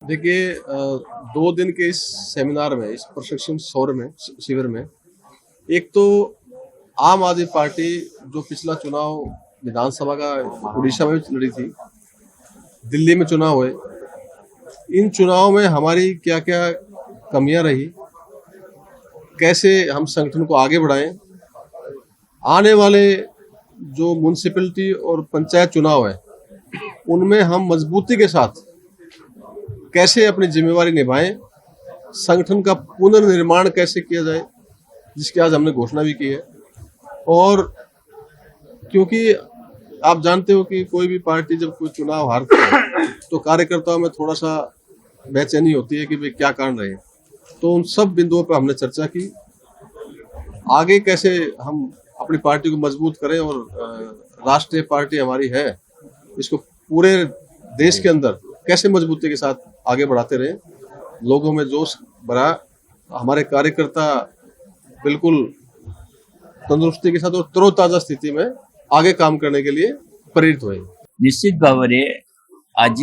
देखिए 2 दिन के इस सेमिनार में, इस प्रशिक्षण शिविर में एक तो आम आदमी पार्टी जो पिछला चुनाव विधानसभा का उड़ीसा में भी लड़ी थी, दिल्ली में चुनाव हुए, इन चुनाव में हमारी क्या क्या कमियां रही, कैसे हम संगठन को आगे बढ़ाएं, आने वाले जो म्युनिसिपैलिटी और पंचायत चुनाव है उनमें हम मजबूती के साथ कैसे अपनी जिम्मेवारी निभाएं, संगठन का पुनर्निर्माण कैसे किया जाए, जिसकी आज हमने घोषणा भी की है। और क्योंकि आप जानते हो कि कोई भी पार्टी जब कोई चुनाव हारती है तो कार्यकर्ताओं में थोड़ा सा बेचैनी होती है कि भाई क्या कारण रहे। तो उन सब बिंदुओं पर हमने चर्चा की, आगे कैसे हम अपनी पार्टी को मजबूत करें और राष्ट्रीय पार्टी हमारी है, इसको पूरे देश के अंदर कैसे मजबूती के साथ आगे बढ़ाते रहे, लोगों में जोश भरा, हमारे कार्यकर्ता बिल्कुल तंदुरुस्ती के साथ और तरोताजा स्थिति में आगे काम करने के लिए प्रेरित हुए। निश्चित भाव में आज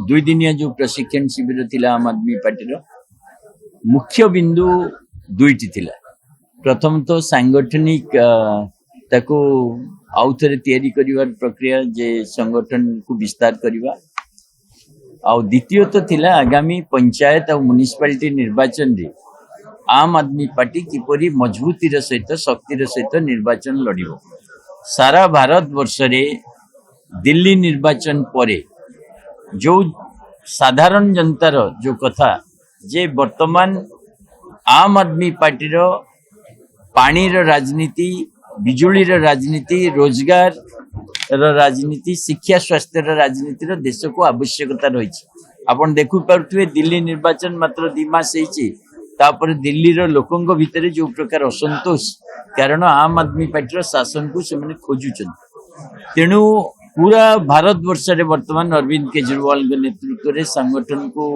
2 दिनिया जो प्रशिक्षण शिविर थिला आम आदमी पार्टी मुख्य बिंदु 2टी थिला। प्रथम तो सांगठनिक ताको आउ थे तैयारी करिवार प्रक्रिया जे संगठन को विस्तार करवा, आउ द्वितीय तो थिला आगामी पंचायत और म्युनिसिपालिटी निर्वाचन रे आम आदमी पार्टी किपरि मजबूतीर सहित शक्तिर सहित निर्वाचन लड़िबो। सारा भारत वर्ष रे दिल्ली निर्वाचन परे जो साधारण जनतार जो कथा जे वर्तमान आम आदमी पार्टी रो पानीर राजनीति, बिजुलीर राजनीति, रोजगार राजनीति, शिक्षा स्वास्थ्य राजनीति देश को आवश्यकता रही। आपन देखु पारुथिबे दिल्ली निर्वाचन मात्र 2 मास होईची, तापर दिल्ली रो लोकंग भितरे जो प्रकार असंतोष कारण आम आदमी पार्टी शासन को से माने खोजुचन। तेणु पूरा भारत वर्ष रे वर्तमान अरविंद केजरीवाल के नेतृत्व रे संगठन को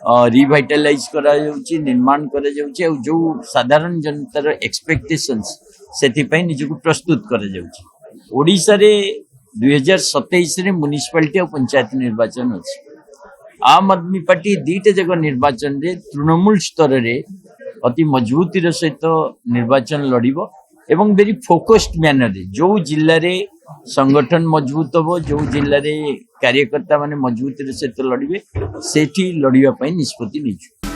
रिवाइटलाइज करा जाउची, निर्माण करा जाउची, और जो साधारण जनतार एक्सपेक्टेशंस सेति पई निजको प्रस्तुत करा जाउची। ओडिसा रे 2027 रे म्युनिसिपैलिटी और पंचायत निर्वाचन अछि। आम आदमी पार्टी 2टा जगह निर्वाचन रे तृणमूल स्तर रे अति मजबूतीर सहित निर्वाचन लड़िबो एवं वेरी फोकस्ड मैनर रे जो जिल्ला रे संगठन मजबूत हो, जो जिल्ला रे कार्यकर्ता माने मजबूतीर सहित लड़िबे सेठी लड़िबा पई निष्पत्ति निछु।